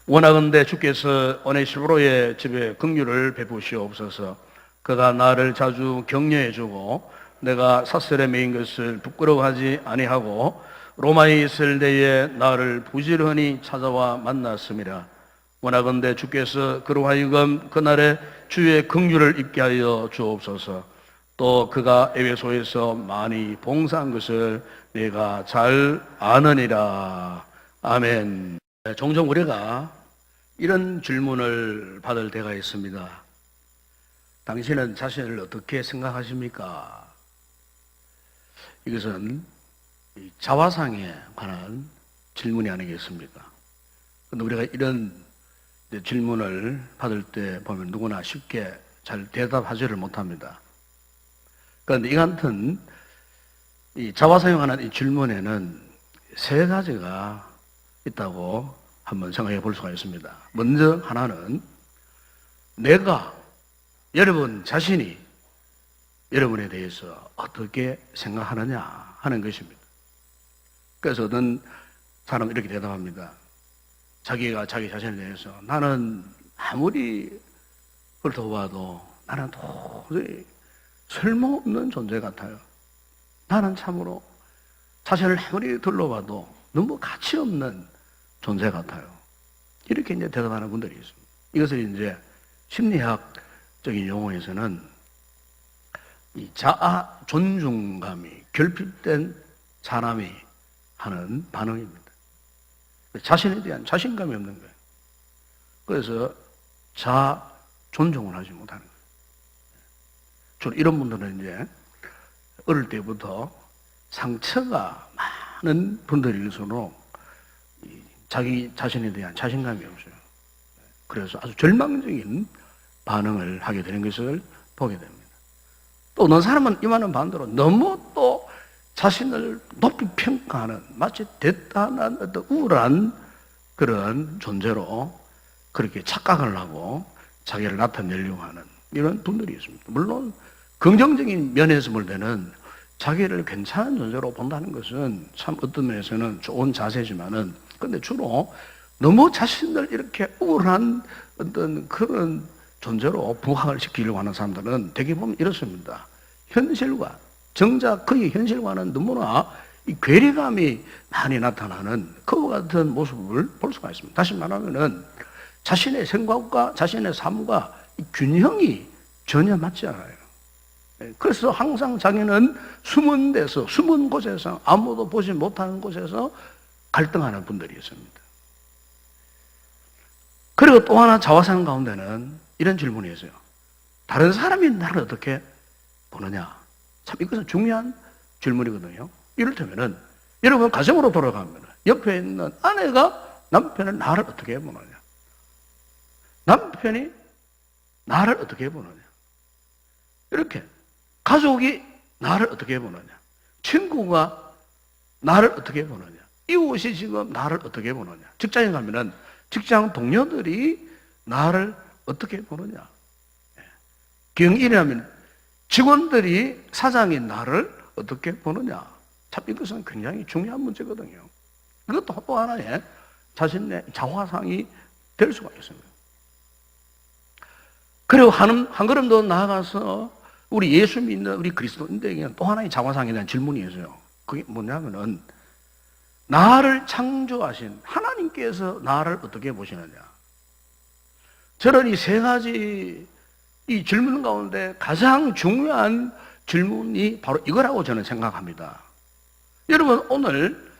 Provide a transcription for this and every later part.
원하건대 주께서 오네시보로의 집에 긍휼을 베푸시옵소서. 그가 나를 자주 격려해 주고 내가 사슬에 매인 것을 부끄러워하지 아니하고 로마에 있을 때에 나를 부지런히 찾아와 만났습니다. 원하건대 주께서 그로 하여금 그날에 주의 긍휼을 입게 하여 주옵소서. 또 그가 에베소에서 많이 봉사한 것을 내가 잘 아느니라. 아멘. 종종 우리가 이런 질문을 받을 때가 있습니다. 당신은 자신을 어떻게 생각하십니까? 이것은 자화상에 관한 질문이 아니겠습니까? 그런데 우리가 이런 질문을 받을 때 보면 누구나 쉽게 잘 대답하지를 못합니다. 그런데 이 같은 자화상에 관한 이 질문에는 세 가지가 있다고 한번 생각해 볼 수가 있습니다. 먼저 하나는 내가, 여러분 자신이 여러분에 대해서 어떻게 생각하느냐 하는 것입니다. 그래서 어떤 사람은 이렇게 대답합니다. 자기가 자기 자신에 대해서 나는 아무리 훑어봐도 나는 도저히 쓸모없는 존재 같아요. 나는 참으로 자신을 아무리 둘러봐도 너무 가치 없는 존재 같아요. 이렇게 이제 대답하는 분들이 있습니다. 이것을 이제 심리학적인 용어에서는 이 자아 존중감이 결핍된 사람이 하는 반응입니다. 자신에 대한 자신감이 없는 거예요. 그래서 자아 존중을 하지 못하는 거예요. 주로 이런 분들은 이제 어릴 때부터 상처가 많은 분들일수록 자기 자신에 대한 자신감이 없어요. 그래서 아주 절망적인 반응을 하게 되는 것을 보게 됩니다. 또 어느 사람은 이만한 반대로 너무 또 자신을 높이 평가하는 마치 대단한 어떤 우월한 그런 존재로 그렇게 착각을 하고 자기를 나타내려고 하는 이런 분들이 있습니다. 물론 긍정적인 면에서 볼 때는 자기를 괜찮은 존재로 본다는 것은 참 어떤 면에서는 좋은 자세지만은 근데 주로 너무 자신을 이렇게 우월한 어떤 그런 존재로 부각을 시키려고 하는 사람들은 대개 보면 이렇습니다. 현실과 정작 그의 현실과는 너무나 이 괴리감이 많이 나타나는 그와 같은 모습을 볼 수가 있습니다. 다시 말하면은 자신의 생각과 자신의 삶과 이 균형이 전혀 맞지 않아요. 그래서 항상 자기는 숨은 데서, 숨은 곳에서, 아무도 보지 못하는 곳에서 갈등하는 분들이 있습니다. 그리고 또 하나 자화상 가운데는 이런 질문이 있어요. 다른 사람이 나를 어떻게 보느냐? 참 이것은 중요한 질문이거든요. 이를테면은 여러분 가정으로 돌아가면 옆에 있는 아내가 남편을 나를 어떻게 보느냐? 남편이 나를 어떻게 보느냐? 이렇게 가족이 나를 어떻게 보느냐? 친구가 나를 어떻게 보느냐? 이웃이 지금 나를 어떻게 보느냐? 직장에 가면은 직장 동료들이 나를 어떻게 보느냐? 경일이라면 직원들이 사장이 나를 어떻게 보느냐? 참 이것은 굉장히 중요한 문제거든요. 이것도 또 하나의 자신의 자화상이 될 수가 있습니다. 그리고 한 걸음 더 나아가서 우리 예수 믿는 우리 그리스도인들에게는 또 하나의 자화상에 대한 질문이 있어요. 그게 뭐냐면은 나를 창조하신 하나님께서 나를 어떻게 보시느냐? 저는 이 세 가지 이 질문 가운데 가장 중요한 질문이 바로 이거라고 저는 생각합니다. 여러분 오늘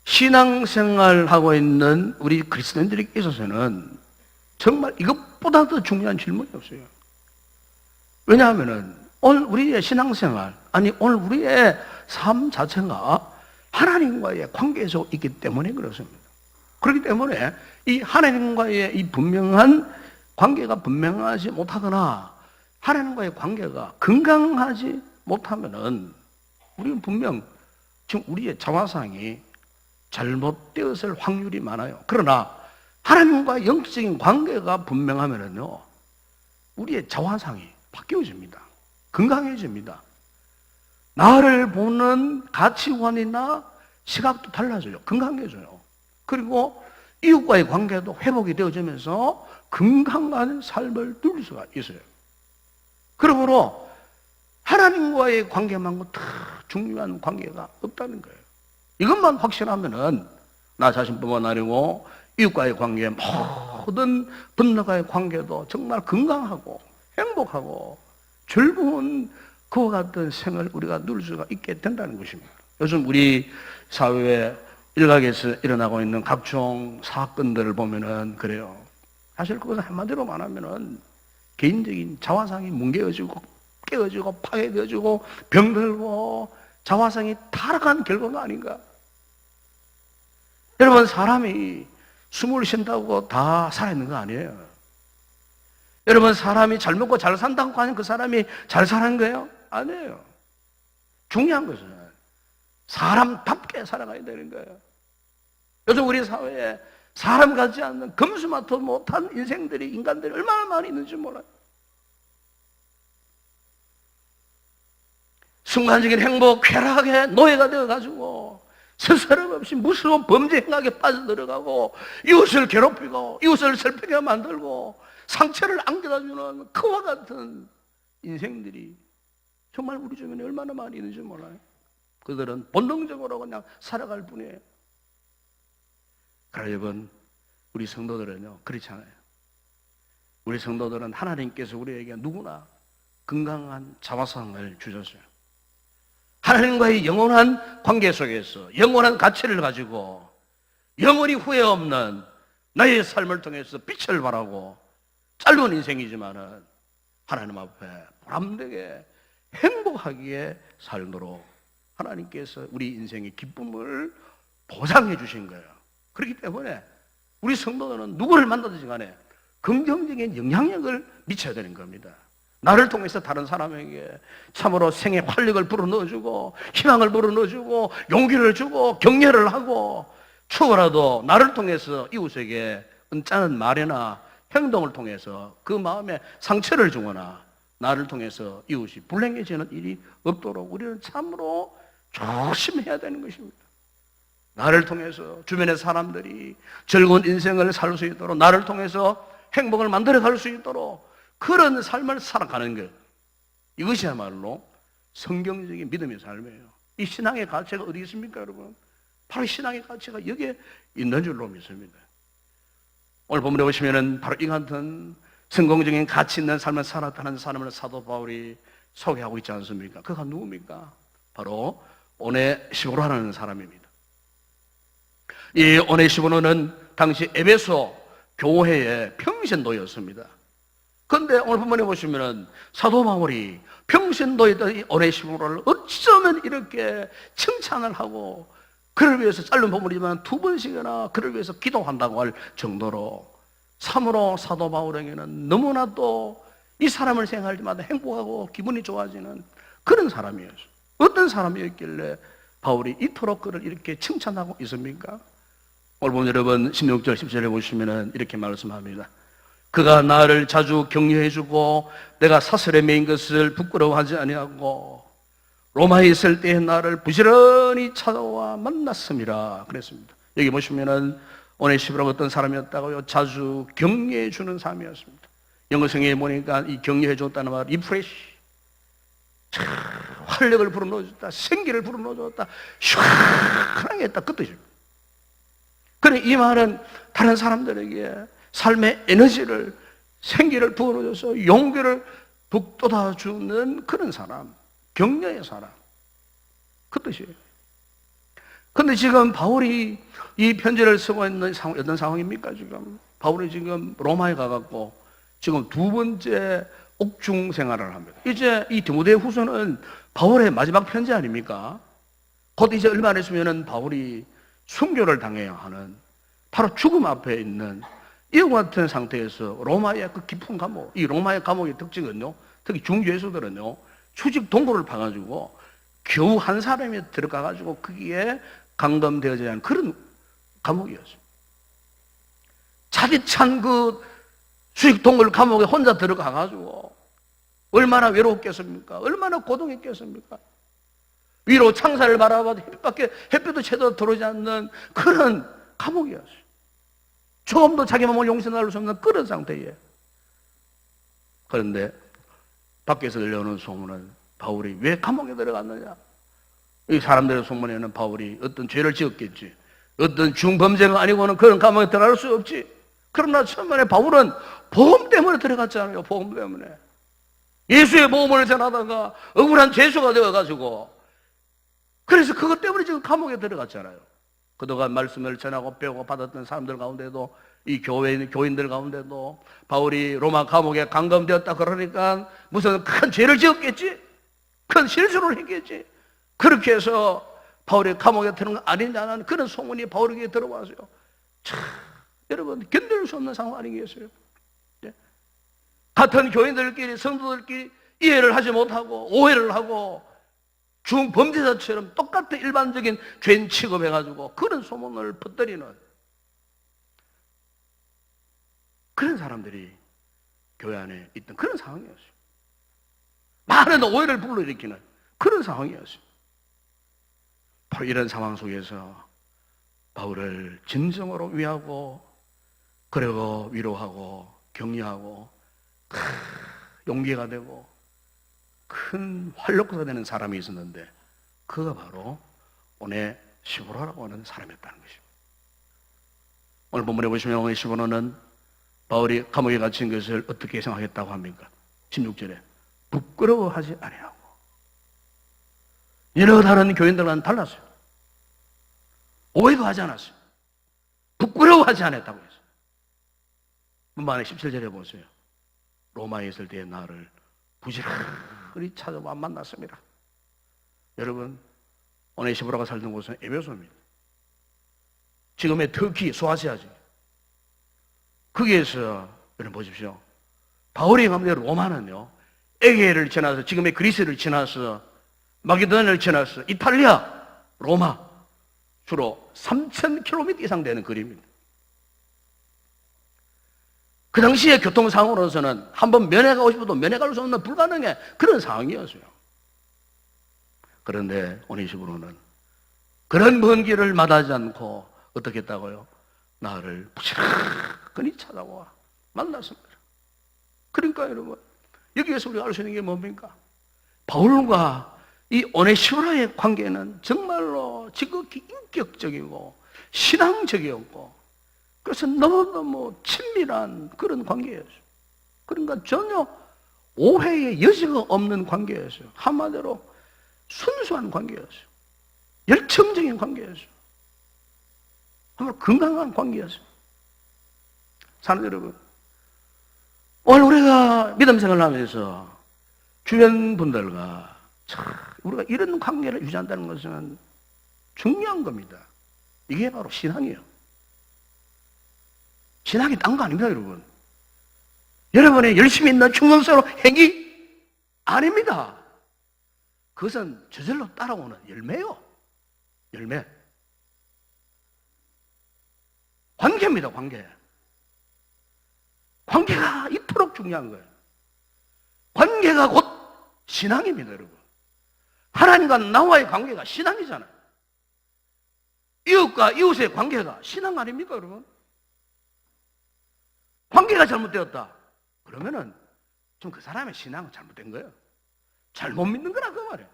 신앙생활하고 있는 우리 그리스도인들에게 있어서는 정말 이것보다 더 중요한 질문이 없어요. 왜냐하면은 오늘 우리의 신앙생활, 아니 오늘 우리의 삶 자체가 하나님과의 관계에서 있기 때문에 그렇습니다. 그렇기 때문에 이 하나님과의 이 분명한 관계가 분명하지 못하거나 하나님과의 관계가 건강하지 못하면은 우리는 분명 지금 우리의 자화상이 잘못되었을 확률이 많아요. 그러나 하나님과 영적인 관계가 분명하면은요, 우리의 자화상이 바뀌어집니다. 건강해집니다. 나를 보는 가치관이나 시각도 달라져요. 건강해져요. 그리고 이웃과의 관계도 회복이 되어지면서 건강한 삶을 누릴 수가 있어요. 그러므로 하나님과의 관계만큼 더 중요한 관계가 없다는 거예요. 이것만 확신하면은 나 자신뿐만 아니고 이웃과의 관계, 모든 분들과의 관계도 정말 건강하고 행복하고 즐거운 그와 같은 생을 우리가 누릴 수가 있게 된다는 것입니다. 요즘 우리 사회에 일각에서 일어나고 있는 각종 사건들을 보면은 그래요. 사실 그것은 한마디로 말하면은 개인적인 자화상이 뭉개어지고 깨어지고 파괴되어지고 병들고 자화상이 타락한 결과가 아닌가. 여러분, 사람이 숨을 쉰다고 다 살아있는 거 아니에요. 여러분, 사람이 잘 먹고 잘 산다고 하는 그 사람이 잘 사는 거예요? 아니에요. 중요한 것은 사람답게 살아가야 되는 거예요. 요즘 우리 사회에 사람 같지 않는 금수마도 못한 인생들이, 인간들이 얼마나 많이 있는지 몰라요. 순간적인 행복, 쾌락에 노예가 되어가지고 스스럼 없이 무서운 범죄 행각에 빠져들어가고 이웃을 괴롭히고 이웃을 슬프게 만들고 상처를 안겨다주는 그와 같은 인생들이 정말 우리 주변에 얼마나 많이 있는지 몰라요. 그들은 본능적으로 그냥 살아갈 뿐이에요. 그러나 여러분, 우리 성도들은요, 그렇지 않아요. 우리 성도들은 하나님께서 우리에게 누구나 건강한 자화상을 주셨어요. 하나님과의 영원한 관계 속에서 영원한 가치를 가지고 영원히 후회 없는 나의 삶을 통해서 빛을 발하고 짧은 인생이지만은 하나님 앞에 보람되게 행복하기에 살도록 하나님께서 우리 인생의 기쁨을 보장해 주신 거예요. 그렇기 때문에 우리 성도들은 누구를 만나든지 간에 긍정적인 영향력을 미쳐야 되는 겁니다. 나를 통해서 다른 사람에게 참으로 생의 활력을 불어넣어주고 희망을 불어넣어주고 용기를 주고 격려를 하고 추가라도 나를 통해서 이웃에게 은짜는 말이나 행동을 통해서 그 마음에 상처를 주거나 나를 통해서 이웃이 불행해지는 일이 없도록 우리는 참으로 조심해야 되는 것입니다. 나를 통해서 주변의 사람들이 즐거운 인생을 살 수 있도록, 나를 통해서 행복을 만들어갈 수 있도록 그런 삶을 살아가는 것, 이것이야말로 성경적인 믿음의 삶이에요. 이 신앙의 가치가 어디 있습니까, 여러분? 바로 신앙의 가치가 여기에 있는 줄로 믿습니다. 오늘 본문에 보시면은 바로 이 같은 성공적인 가치 있는 삶을 살았다는 사람을 사도 바울이 소개하고 있지 않습니까? 그가 누굽니까? 바로 오네시모로라는 사람입니다. 이 오네시모로는 당시 에베소 교회의 평신도였습니다. 그런데 오늘 본문에 보시면은 사도 바울이 평신도였던 이 오네시모로를 어쩌면 이렇게 칭찬을 하고 그를 위해서 짧은 본문이지만 2번씩이나 그를 위해서 기도한다고 할 정도로 참으로 사도 바울에게는 너무나도 이 사람을 생각할 때마다 행복하고 기분이 좋아지는 그런 사람이었어요. 어떤 사람이었길래 바울이 이토록 그를 이렇게 칭찬하고 있습니까? 오늘 보면 여러분 16절 17절에 보시면 이렇게 말씀합니다. 그가 나를 자주 격려해주고 내가 사슬에 매인 것을 부끄러워하지 아니하고 로마에 있을 때 나를 부지런히 찾아와 만났습니다. 그랬습니다. 여기 보시면은 오네시모로가 어떤 사람이었다고요? 자주 격려해주는 사람이었습니다. 영어 성경에 보니까 이 격려해줬다는 말, 리프레시, 활력을 불어넣어줬다, 생기를 불어넣어줬다, 시원하게 했다, 그 뜻입니다. 그래, 이 말은 다른 사람들에게 삶의 에너지를, 생기를 부어넣어줘서 용기를 북돋아주는 그런 사람, 격려의 사람, 그 뜻이에요. 근데 지금 바울이 이 편지를 쓰고 있는 상황, 어떤 상황입니까, 지금? 바울이 지금 로마에 가갖고 지금 2번째 옥중 생활을 합니다. 이제 이 디모데 후서는 바울의 마지막 편지 아닙니까? 곧 이제 얼마 안 있으면은 바울이 순교를 당해야 하는 바로 죽음 앞에 있는 이와 같은 상태에서 로마의 그 깊은 감옥, 이 로마의 감옥의 특징은요, 특히 중죄수들은요, 수직 동굴을 파가지고 겨우 한 사람이 들어가가지고 거기에 감금되어져야 하는 그런 감옥이었어요. 차디찬 그 수직 동굴 감옥에 혼자 들어가가지고 얼마나 외로웠겠습니까? 얼마나 고통했겠습니까? 위로 창살을 바라봐도 햇빛도 제대로 들어오지 않는 그런 감옥이었어요. 조금도 자기 몸을 용서할 수 없는 그런 상태에. 그런데 밖에서 들려오는 소문은 바울이 왜 감옥에 들어갔느냐? 이 사람들의 소문에는 바울이 어떤 죄를 지었겠지. 어떤 중범죄가 아니고는 그런 감옥에 들어갈 수 없지. 그러나 처음에 바울은 복음 때문에 들어갔잖아요. 복음 때문에. 예수의 복음을 전하다가 억울한 죄수가 되어가지고, 그래서 그것 때문에 지금 감옥에 들어갔잖아요. 그동안 말씀을 전하고 배우고 받았던 사람들 가운데도, 이 교인들 가운데도 바울이 로마 감옥에 감금되었다 그러니까 무슨 큰 죄를 지었겠지? 큰 실수를 했겠지? 그렇게 해서 바울이 감옥에 들어간 거 아니냐는 그런 소문이 바울에게 들어와서요. 참, 여러분, 견딜 수 없는 상황 아니겠어요? 네? 같은 교인들끼리, 성도들끼리 이해를 하지 못하고 오해를 하고 중범죄자처럼 똑같은 일반적인 죄인 취급해가지고 그런 소문을 퍼뜨리는 그런 사람들이 교회 안에 있던 그런 상황이었어요. 많은 오해를 불러일으키는 그런 상황이었어요. 바로 이런 상황 속에서 바울을 진정으로 위하고, 그리고 위로하고 격려하고 용기가 되고 큰 활력소가 되는 사람이 있었는데, 그가 바로 오네시모로라고 하는 사람이었다는 것입니다. 오늘 본문에 보시면 오네시모로는 바울이 감옥에 갇힌 것을 어떻게 생각했다고 합니까? 16절에 부끄러워하지 아니하고. 여러 다른 교인들과는 달랐어요. 오해도 하지 않았어요. 부끄러워하지 않았다고 했어요. 문반에 17절에 보세요. 로마에 있을 때의 나를 부지런히 찾아와 만났습니다. 여러분, 오네시모로가 살던 곳은 에베소입니다. 지금의 터키, 소아시아죠. 거기에서 여러분 보십시오. 바울이 가면 로마는요, 에게를 지나서, 지금의 그리스를 지나서, 마게도니아를 지나서 이탈리아, 로마, 주로 3,000km 이상 되는 거리입니다. 그 당시의 교통상으로서는 한번 면회 가고 싶어도 면회 갈 수 없는 불가능의 그런 상황이었어요. 그런데 오네시모로는 그런 먼 길을 마다하지 않고 어떻게 했다고요? 나를 부지런히 찾아와 만났습니다. 그러니까 여러분, 여기에서 우리가 알 수 있는 게 뭡니까? 바울과 이 오네시모로의 관계는 정말로 지극히 인격적이고 신앙적이었고, 그래서 너무너무 친밀한 그런 관계였어요. 그러니까 전혀 오해의 여지가 없는 관계였어요. 한마디로 순수한 관계였어요. 열정적인 관계였어요. 정말 건강한 관계였어요. 사랑하는 여러분, 오늘 우리가 믿음 생활하면서 주변 분들과 우리가 이런 관계를 유지한다는 것은 중요한 겁니다. 이게 바로 신앙이에요. 신앙이 딴 거 아닙니다, 여러분. 여러분의 열심히 있는 충성스러운 행위 아닙니다. 그것은 저절로 따라오는 열매요. 열매. 관계입니다, 관계. 관계가 이토록 중요한 거예요. 관계가 곧 신앙입니다, 여러분. 하나님과 나와의 관계가 신앙이잖아요. 이웃과 이웃의 관계가 신앙 아닙니까, 여러분? 관계가 잘못되었다. 그러면은 좀 그 사람의 신앙은 잘못된 거예요. 잘못 믿는 거라 그 말이에요.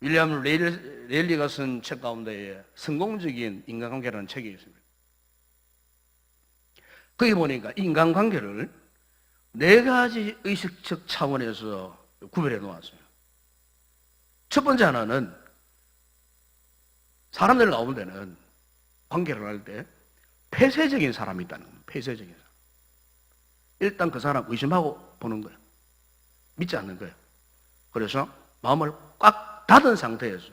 윌리엄 레일리가 쓴 책 가운데에 성공적인 인간관계라는 책이 있습니다. 거기 보니까 인간관계를 4가지 의식적 차원에서 구별해 놓았어요. 첫 번째 하나는, 사람들 가운데는 관계를 할 때 폐쇄적인 사람이 있다는 겁니다. 폐쇄적인 사람. 일단 그 사람 의심하고 보는 거예요. 믿지 않는 거예요. 그래서 마음을 꽉 닫은 상태에서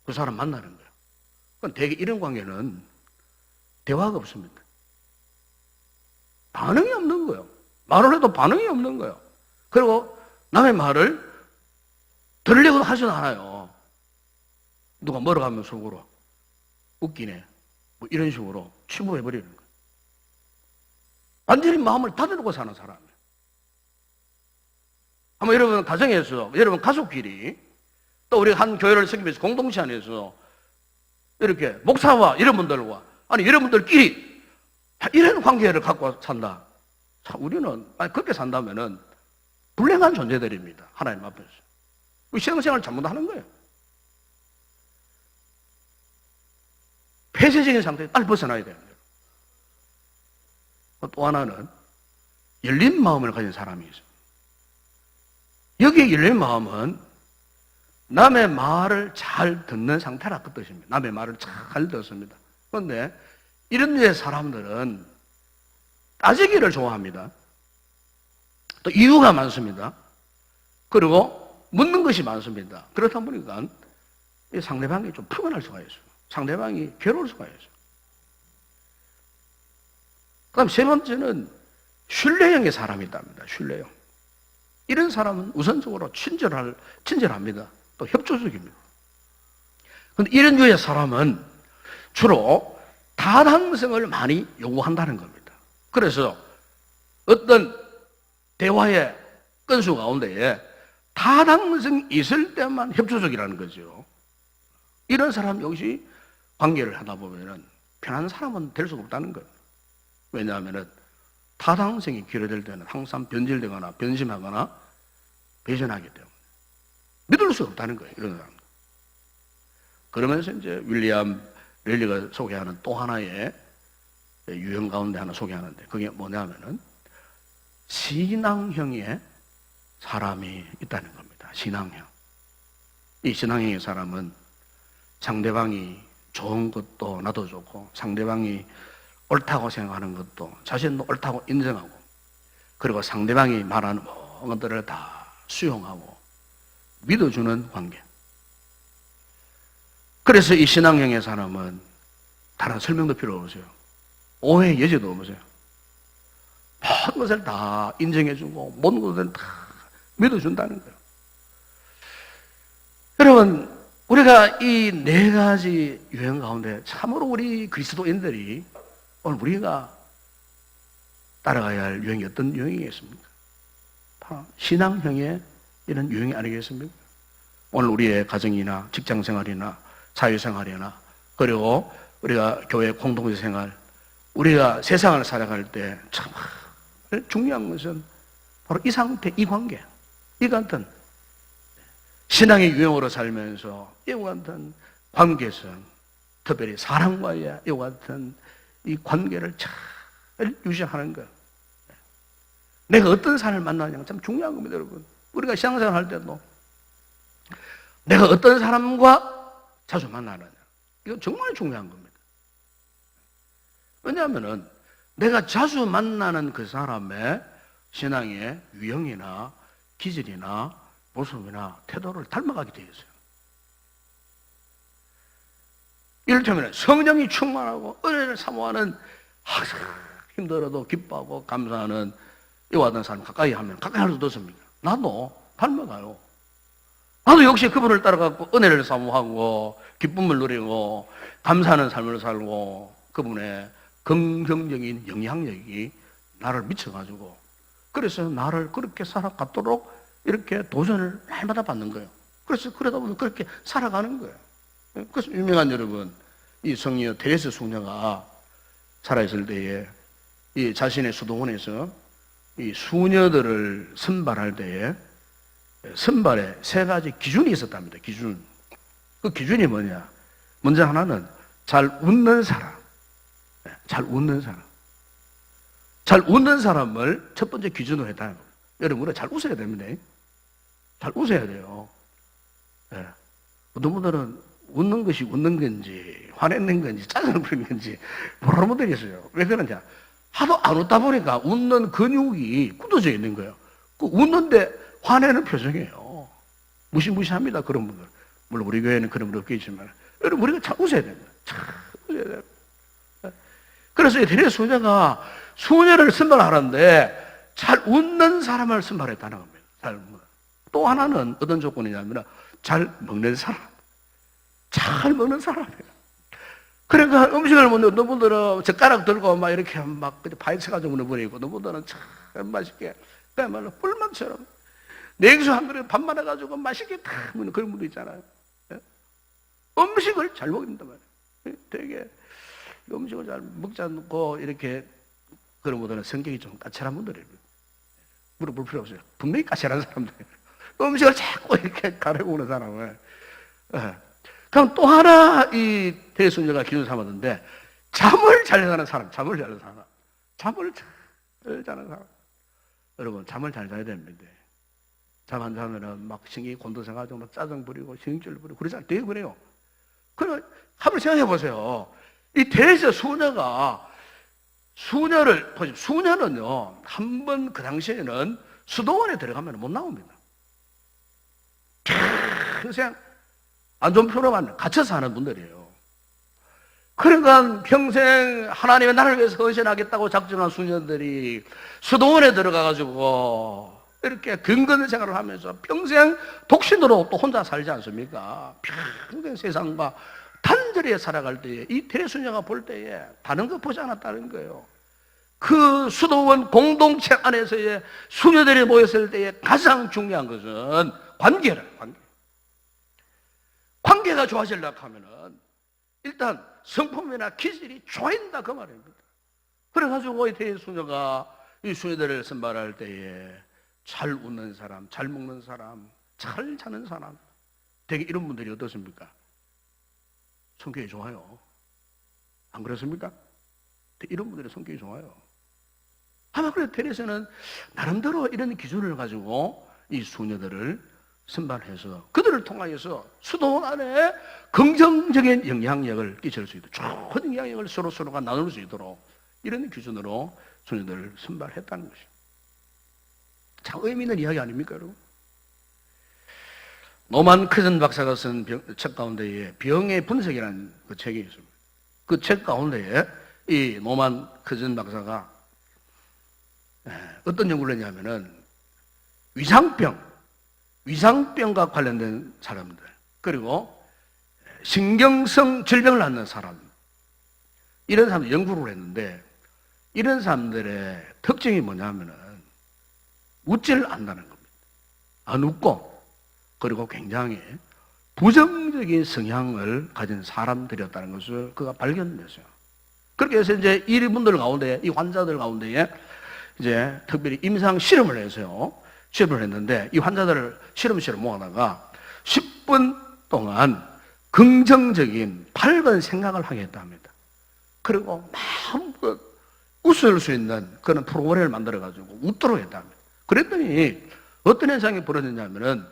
그 사람 만나는 거예요. 그럼 되게 이런 관계는 대화가 없습니다. 반응이 없는 거예요. 말을 해도 반응이 없는 거예요. 그리고 남의 말을 들으려고 하지도 않아요. 누가 뭐라고 하면 속으로 웃기네, 뭐 이런 식으로 치부해버리는 거예요. 완전히 마음을 닫아놓고 사는 사람이에요. 한번 여러분 가정에서, 여러분 가족끼리, 또 우리 한 교회를 섬기면서 공동체 안에서 이렇게 목사와 여러분들과, 아니 여러분들끼리 이런 관계를 갖고 산다. 참 우리는 그렇게 산다면은 불행한 존재들입니다. 하나님 앞에서. 신앙생활을 잘못하는 거예요. 폐쇄적인 상태에 빨리 벗어나야 돼요. 또 하나는 열린 마음을 가진 사람이 있어요. 여기에 열린 마음은 남의 말을 잘 듣는 상태라 그 뜻입니다. 남의 말을 잘 듣습니다. 그런데 이런 류의 사람들은 따지기를 좋아합니다. 또 이유가 많습니다. 그리고 묻는 것이 많습니다. 그렇다 보니까 상대방이 좀 피곤할 수가 있어요. 상대방이 괴로울 수가 있어요. 그 다음 세 번째는 신뢰형의 사람이 있답니다. 신뢰형. 이런 사람은 우선적으로 친절합니다. 또 협조적입니다. 그런데 이런 류의 사람은 주로 다당성을 많이 요구한다는 겁니다. 그래서 어떤 대화의 건수 가운데에 다당성이 있을 때만 협조적이라는 거죠. 이런 사람 역시 관계를 하다 보면은 편한 사람은 될 수가 없다는 거예요. 왜냐하면은 타당성이 결여될 때는 항상 변질되거나 변심하거나 배신하기 때문에 믿을 수 없다는 거예요. 이런 사람들. 그러면서 이제 윌리엄 렐리가 소개하는 또 하나의 유형 가운데 하나 소개하는데 그게 뭐냐면은 신앙형의 사람이 있다는 겁니다. 신앙형. 이 신앙형의 사람은 상대방이 좋은 것도 나도 좋고 상대방이 옳다고 생각하는 것도 자신도 옳다고 인정하고 그리고 상대방이 말하는 모든 것들을 다 수용하고 믿어주는 관계. 그래서 이 신앙형의 사람은 다른 설명도 필요 없어요. 오해의 여지도 없어요. 모든 것을 다 인정해주고 모든 것을 다 믿어준다는 거예요. 여러분 우리가 이 네 가지 유형 가운데 참으로 우리 그리스도인들이 오늘 우리가 따라가야 할 유형이 어떤 유형이겠습니까? 바로 신앙형의 이런 유형이 아니겠습니까? 오늘 우리의 가정이나 직장생활이나 사회생활이나 그리고 우리가 교회 공동체 생활 우리가 세상을 살아갈 때 참 중요한 것은 바로 이 상태, 이 관계 이 같은 신앙의 유형으로 살면서 이와 같은 관계성 특별히 사람과의 이와 같은 이 관계를 잘 유지하는 것. 내가 어떤 사람을 만나느냐가 참 중요한 겁니다, 여러분. 우리가 신앙생활 할 때도 내가 어떤 사람과 자주 만나느냐. 이건 정말 중요한 겁니다. 왜냐하면은 내가 자주 만나는 그 사람의 신앙의 유형이나 기질이나 모습이나 태도를 닮아가게 되어 있어요. 이를테면 성령이 충만하고 은혜를 사모하는 항상 힘들어도 기뻐하고 감사하는 이와 같은 사람 가까이 하면 가까이 할 수도 없습니까? 나도 닮아가요. 나도 역시 그분을 따라가고 은혜를 사모하고 기쁨을 누리고 감사하는 삶을 살고 그분의 긍정적인 영향력이 나를 미쳐가지고 그래서 나를 그렇게 살아가도록 이렇게 도전을 날마다 받는 거예요. 그래서 그러다 보면 그렇게 살아가는 거예요. 그래서 유명한 여러분, 이 성녀 테레스 숙녀가 살아있을 때에 이 자신의 수도원에서 이 수녀들을 선발할 때에 선발에 세 가지 기준이 있었답니다. 기준. 그 기준이 뭐냐? 먼저 하나는 잘 웃는 사람. 잘 웃는 사람. 잘 웃는 사람을 첫 번째 기준으로 했다는 겁니다. 여러분, 우리가 잘 웃어야 됩니다. 잘 웃어야 돼요. 네. 어떤 분들은 웃는 것이 웃는 건지, 화내는 건지, 짜증을 부리는 건지, 모르는 분들이 있어요. 왜 그러냐? 하도 안 웃다 보니까 웃는 근육이 굳어져 있는 거예요. 그 웃는데 화내는 표정이에요. 무시무시합니다, 그런 분들. 물론 우리 교회는 그런 분 없겠지만. 여러분, 우리가 잘 웃어야 됩니다. 잘 웃어야 돼요. 그래서 이 테레스 수녀가 수녀를 선발하는데 잘 웃는 사람을 선발했다는 겁니다. 잘 웃는. 또 하나는 어떤 조건이냐면 잘 먹는 사람. 잘 먹는 사람이에요. 그러니까 음식을 먹는 어떤 분들은 젓가락 들고 막 이렇게 막 파헤쳐가지고 먹어버리고 어떤 분들은 참 맛있게 그야말로 꿀맛처럼 냉수 한 그릇 밥 말아가지고 맛있게 다 먹는 그런 분도 있잖아요. 음식을 잘 먹는단 말이에요. 되게 음식을 잘 먹지 않고 이렇게 그런 분들은 성격이 좀 까칠한 분들이에요. 물어볼 필요 없어요. 분명히 까칠한 사람들. 음식을 자꾸 이렇게 가려고 오는 사람을. 그럼 또 하나 이 대순자가 기준 삼았는데, 잠을 잘 자는 사람, 잠을 잘 자는 사람. 여러분, 잠을 잘 자야 됩니다. 잠 안 자면은 막 신경이 곤두서가지고 막 짜증 부리고 신경질 부리고 그러잖아요. 되게 그래요. 그럼 한번 생각해 보세요. 이 대세 수녀는요, 한 번 그 당시에는 수도원에 들어가면 못 나옵니다. 평생 안 좋은 표로만 갇혀서 하는 분들이에요. 그러니까 평생 하나님의 나를 위해서 헌신하겠다고 작정한 수녀들이 수도원에 들어가가지고 이렇게 근근 생활을 하면서 평생 독신으로 또 혼자 살지 않습니까? 평생 세상과 단절히 살아갈 때에 이 대수녀가 볼 때에 다른 거 보지 않았다는 거예요. 그 수도원 공동체 안에서의 수녀들이 모였을 때에 가장 중요한 것은 관계라, 관계가 좋아지려고 하면은 일단 성품이나 기질이 좋아진다 그 말입니다. 그래가지고 이 대수녀가 이 수녀들을 선발할 때에 잘 웃는 사람, 잘 먹는 사람, 잘 자는 사람, 되게 이런 분들이 어떻습니까? 성격이 좋아요. 안 그렇습니까? 이런 분들의 성격이 좋아요. 아마 그래 테레스는 나름대로 이런 기준을 가지고 이 수녀들을 선발해서 그들을 통하여서 수도원 안에 긍정적인 영향력을 끼칠 수 있도록, 좋은 영향력을 서로가 나눌 수 있도록 이런 기준으로 수녀들을 선발했다는 것입니다. 참 의미 있는 이야기 아닙니까, 여러분? 노만 커즌 박사가 쓴 책 가운데에 병의 분석이라는 그 책이 있습니다. 그 책 가운데에 이 노만 커즌 박사가 어떤 연구를 했냐면은 위장병과 관련된 사람들, 그리고 신경성 질병을 앓는 사람, 이런 사람들 연구를 했는데, 이런 사람들의 특징이 뭐냐면은 웃지를 않는다는 겁니다. 안 웃고, 그리고 굉장히 부정적인 성향을 가진 사람들이었다는 것을 그가 발견했어요. 그렇게 해서 이제 이분들 가운데, 이 환자들 가운데에 이제 특별히 임상 실험을 해서요. 실험을 했는데, 이 환자들을 실험실에 모아다가 10분 동안 긍정적인 밝은 생각을 하게 했다 합니다. 그리고 마음껏 웃을 수 있는 그런 프로그램을 만들어가지고 웃도록 했다 합니다. 그랬더니 어떤 현상이 벌어졌냐면은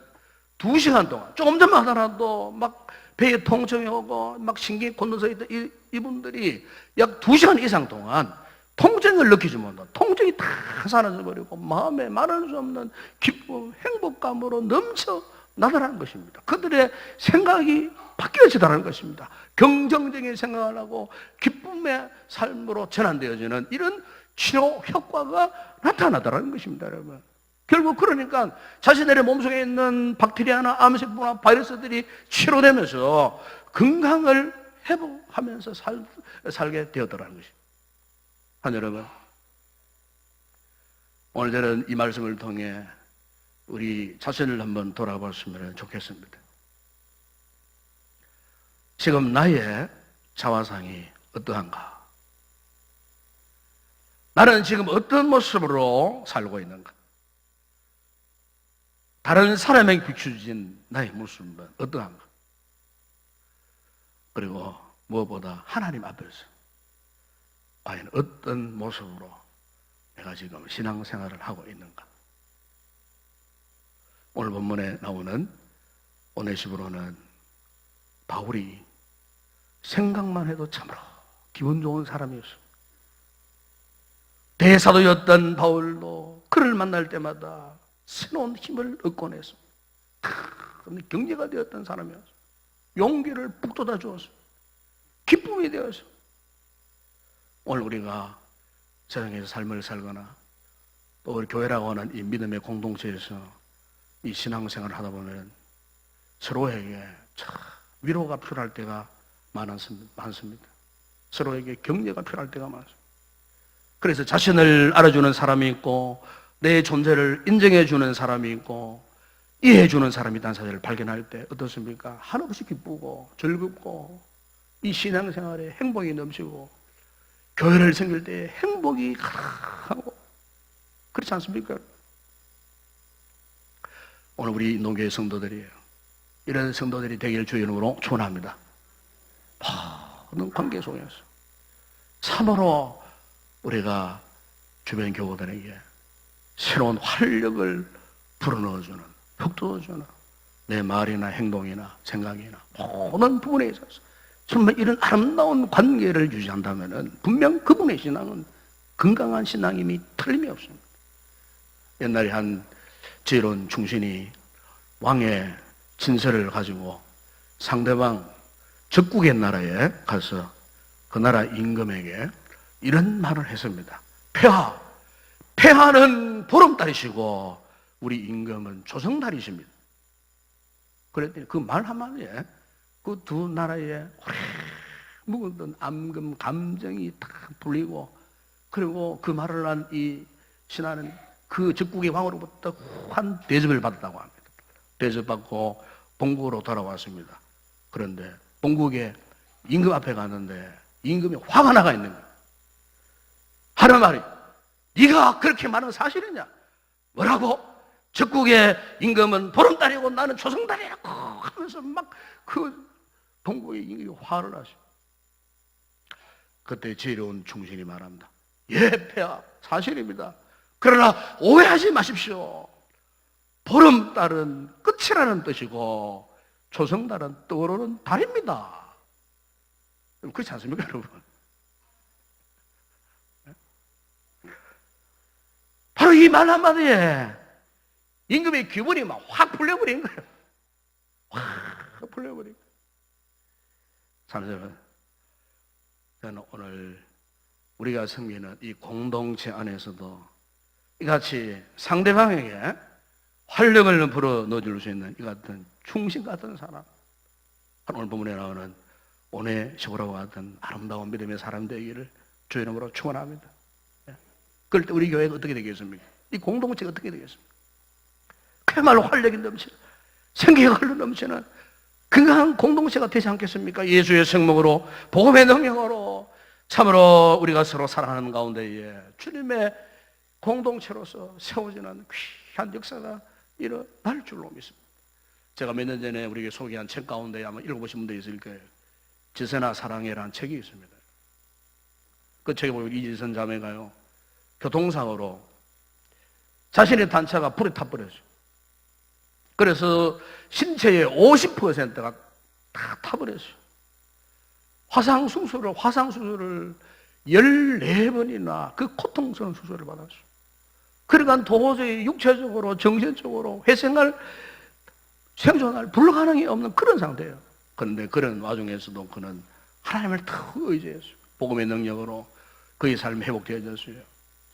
2시간 동안, 조금 전만 하더라도 막 배에 통증이 오고 막 신경이 곤두서 있던 이분들이 약 2시간 이상 동안 통증을 느끼지 못한, 통증이 다 사라져버리고 마음에 말할 수 없는 기쁨, 행복감으로 넘쳐 나더라는 것입니다. 그들의 생각이 바뀌어지더라는 것입니다. 긍정적인 생각을 하고 기쁨의 삶으로 전환되어지는 이런 치료 효과가 나타나더라는 것입니다, 여러분. 결국 그러니까 자신들의 몸속에 있는 박테리아나 암세포나 바이러스들이 치료되면서 건강을 회복하면서 살게 되었더라는 것입니다. 한 여러분, 오늘 저는 이 말씀을 통해 우리 자신을 한번 돌아봤으면 좋겠습니다. 지금 나의 자화상이 어떠한가? 나는 지금 어떤 모습으로 살고 있는가? 다른 사람에게 비추어진 나의 모습은 어떠한가? 그리고 무엇보다 하나님 앞에서 과연 어떤 모습으로 내가 지금 신앙생활을 하고 있는가? 오늘 본문에 나오는 오네시모로는 바울이 생각만 해도 참으로 기분 좋은 사람이었습니다. 대사도였던 바울도 그를 만날 때마다 새로운 힘을 얻곤 했습니다. 경제가 되었던 사람이었습니다. 용기를 북돋아 주었습니다. 기쁨이 되었습니다. 오늘 우리가 세상에서 삶을 살거나 또 우리 교회라고 하는 이 믿음의 공동체에서 이 신앙생활을 하다 보면 서로에게 참 위로가 필요할 때가 많습니다. 서로에게 격려가 필요할 때가 많습니다. 그래서 자신을 알아주는 사람이 있고 내 존재를 인정해주는 사람이 있고 이해해주는 사람이 있다는 사실을 발견할 때 어떻습니까? 한없이 기쁘고 즐겁고 이 신앙생활에 행복이 넘치고 교회를 섬길 때 행복이 가득하고 그렇지 않습니까? 오늘 우리 인동교회 성도들이에요. 이런 성도들이 되기를 주의 이름으로 축원합니다. 모든 관계 속에서 참으로 우리가 주변 교우들에게 새로운 활력을 불어넣어주는, 북돋워주는 내 말이나 행동이나 생각이나 모든 부분에 있어서 정말 이런 아름다운 관계를 유지한다면 분명 그분의 신앙은 건강한 신앙임이 틀림이 없습니다. 옛날에 한 지혜로운 충신이 왕의 진서를 가지고 상대방 적국의 나라에 가서 그 나라 임금에게 이런 말을 했습니다. 폐하는 보름달이시고 우리 임금은 조성달이십니다. 그랬더니 그 말 한마디에 그 두 나라의 오래 묵었던 암금 감정이 다 풀리고, 그리고 그 말을 한 이 신하는 그 적국의 왕으로부터 한 대접을 받았다고 합니다. 대접받고 본국으로 돌아왔습니다. 그런데 본국에 임금 앞에 갔는데 임금이 화가 나가 있는 거예요. 하는 말이, 네가 그렇게 말하는 사실이냐? 뭐라고? 적국의 임금은 보름달이고 나는 조성달이라고 하면서 막 그 본국의 임금이 화를 나셔. 그때 지혜로운 충신이 말합니다. 예, 폐하, 사실입니다. 그러나 오해하지 마십시오. 보름달은 끝이라는 뜻이고 조성달은 떠오르는 달입니다. 그렇지 않습니까, 여러분? 바로 이 말 한마디에 임금의 기분이 막 확 풀려버린 거예요. 확 풀려버린 거예요. 참여러분, 저는 오늘 우리가 섬기는 이 공동체 안에서도 이같이 상대방에게 활력을 불어 넣어줄 수 있는 이 같은 충신 같은 사람, 오늘 본문에 나오는 오네시모라와 같은 아름다운 믿음의 사람 되기를 주의 이름으로 축원합니다. 그럴 때 우리 교회가 어떻게 되겠습니까? 이 공동체가 어떻게 되겠습니까? 그야말로 활력이 넘치는, 생기가 흘러 넘치는 건강한 공동체가 되지 않겠습니까? 예수의 생명으로, 복음의 능력으로 참으로 우리가 서로 사랑하는 가운데에 주님의 공동체로서 세워지는 귀한 역사가 일어날 줄로 믿습니다. 제가 몇 년 전에 우리에게 소개한 책 가운데 아마 읽어보신 분도 있을 거예요. 지세나 사랑해라는 책이 있습니다. 그 책에 보면 이지선 자매가요, 교통사고로 자신의 단차가 불에 타버렸어요. 그래서 신체의 50%가 다 타버렸어요. 화상수술을 14번이나 그 고통스러운 수술을 받았어요. 그러니까 도저히 육체적으로 정신적으로 회생할, 생존할 불가능이 없는 그런 상태예요. 그런데 그런 와중에서도 그는 하나님을 더 의지했어요. 복음의 능력으로 그의 삶이 회복되어졌어요.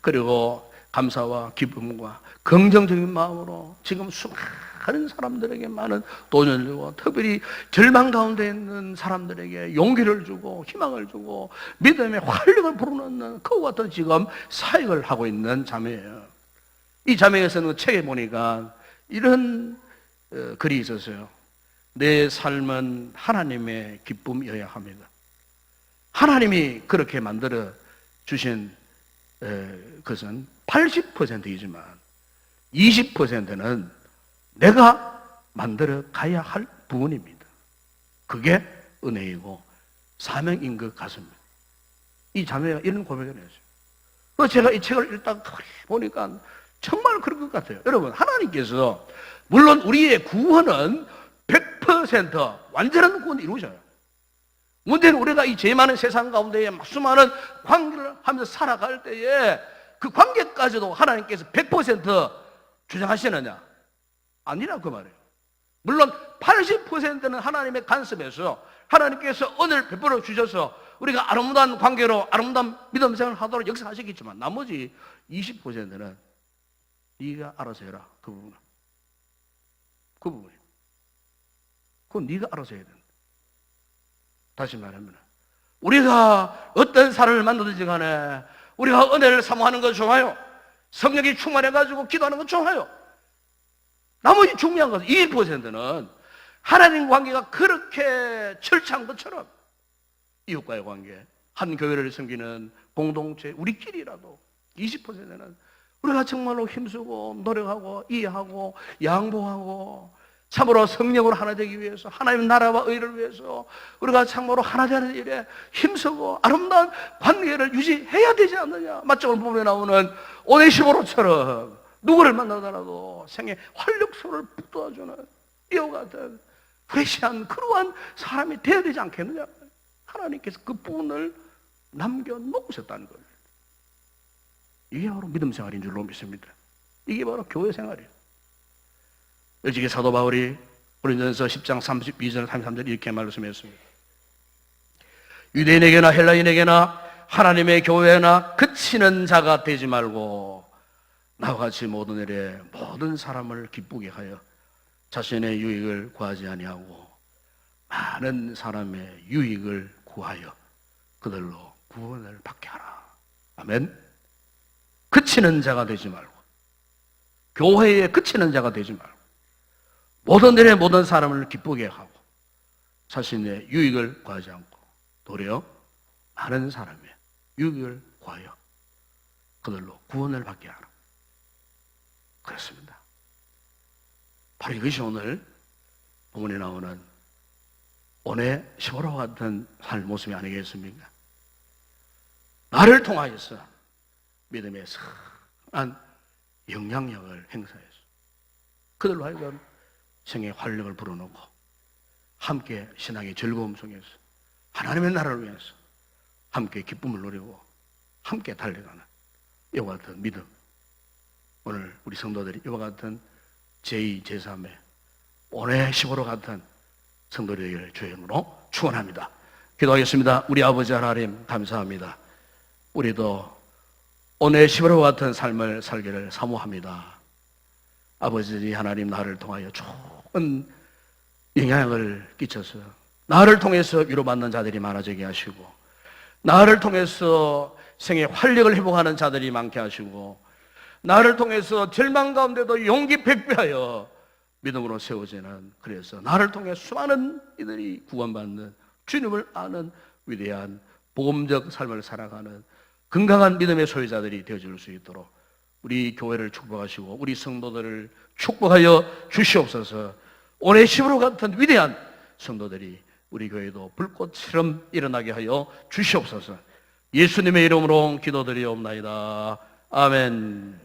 그리고 감사와 기쁨과 긍정적인 마음으로 지금 수많은 사람들에게 많은 도전을 주고, 특별히 절망 가운데 있는 사람들에게 용기를 주고 희망을 주고 믿음의 활력을 불어넣는 그와 같은 지금 사역을 하고 있는 자매예요. 이 자매에서는 책에 보니까 이런 글이 있었어요. 내 삶은 하나님의 기쁨이어야 합니다. 하나님이 그렇게 만들어 주신 것은 80%이지만 20%는 내가 만들어 가야 할 부분입니다. 그게 은혜이고 사명인 것 같습니다. 이 자매가 이런 고백을 했어요. 제가 이 책을 읽다 보니까 정말 그런 것 같아요. 여러분, 하나님께서 물론 우리의 구원은 100% 완전한 구원을 이루셔요. 문제는 우리가 이 죄 많은 세상 가운데에 수많은 관계를 하면서 살아갈 때에 그 관계까지도 하나님께서 100% 주장하시느냐? 아니라 그 말이에요. 물론 80%는 하나님의 간섭에서 하나님께서 은혜를 베풀어 주셔서 우리가 아름다운 관계로 아름다운 믿음 생활을 하도록 역사하시겠지만 나머지 20%는 네가 알아서 해라. 그 부분은. 그 부분이에요. 그건 네가 알아서 해야 된다. 다시 말하면 우리가 어떤 사람을 만나든지 간에 우리가 은혜를 사모하는 건 좋아요. 성령이 충만해가지고 기도하는 건 좋아요. 나머지 중요한 것은 20%는 하나님 관계가 그렇게 철저한 것처럼 이웃과의 관계, 한 교회를 섬기는 공동체, 우리끼리라도 20%는 우리가 정말로 힘쓰고 노력하고 이해하고 양보하고 참으로 성령으로 하나 되기 위해서, 하나님의 나라와 의를 위해서 우리가 참으로 하나 되는 일에 힘쓰고 아름다운 관계를 유지해야 되지 않느냐. 마지막 부분에 나오는 오네시모로처럼 누구를 만나더라도 생애 활력소를 북돋아주는 이와 같은 프레시한 그러한 사람이 되어야 되지 않겠느냐. 하나님께서 그 부분을 남겨놓으셨다는 거예요. 이게 바로 믿음 생활인 줄로 믿습니다. 이게 바로 교회 생활이에요. 일찍이 사도 바울이 고린도전서 10장 32절 33절 이렇게 말씀했습니다. 유대인에게나 헬라인에게나 하나님의 교회나 그치는 자가 되지 말고 나와 같이 모든 일에 모든 사람을 기쁘게 하여 자신의 유익을 구하지 아니하고 많은 사람의 유익을 구하여 그들로 구원을 받게 하라. 아멘. 그치는 자가 되지 말고, 교회에 그치는 자가 되지 말고, 모든 일에 모든 사람을 기쁘게 하고 자신의 유익을 구하지 않고 도리어 많은 사람의 유익을 구하여 그들로 구원을 받게 하라. 그렇습니다. 바로 이것이 오늘 본문에 나오는 오네시모로 같은 삶 모습이 아니겠습니까? 나를 통하여서 믿음의 선한 영향력을 행사해서 그들로 하여금 생의 활력을 불어넣고 함께 신앙의 즐거움 속에서 하나님의 나라를 위해서 함께 기쁨을 누리고 함께 달려가는 이와 같은 믿음, 오늘 우리 성도들이 이와 같은 제2, 제3의 오네시모로 같은 성도들이 되기를 주의 이름으로 축원합니다. 기도하겠습니다. 우리 아버지 하나님 감사합니다. 우리도 오네시모로 같은 삶을 살기를 사모합니다. 아버지 하나님, 나를 통하여 좋은 영향을 끼쳐서 나를 통해서 위로받는 자들이 많아지게 하시고, 나를 통해서 생의 활력을 회복하는 자들이 많게 하시고, 나를 통해서 절망 가운데도 용기 백배하여 믿음으로 세워지는, 그래서 나를 통해 수많은 이들이 구원받는 주님을 아는 위대한 복음적 삶을 살아가는 건강한 믿음의 소유자들이 되어줄 수 있도록 우리 교회를 축복하시고 우리 성도들을 축복하여 주시옵소서. 오네시모로 같은 위대한 성도들이 우리 교회도 불꽃처럼 일어나게 하여 주시옵소서. 예수님의 이름으로 기도드리옵나이다. 아멘.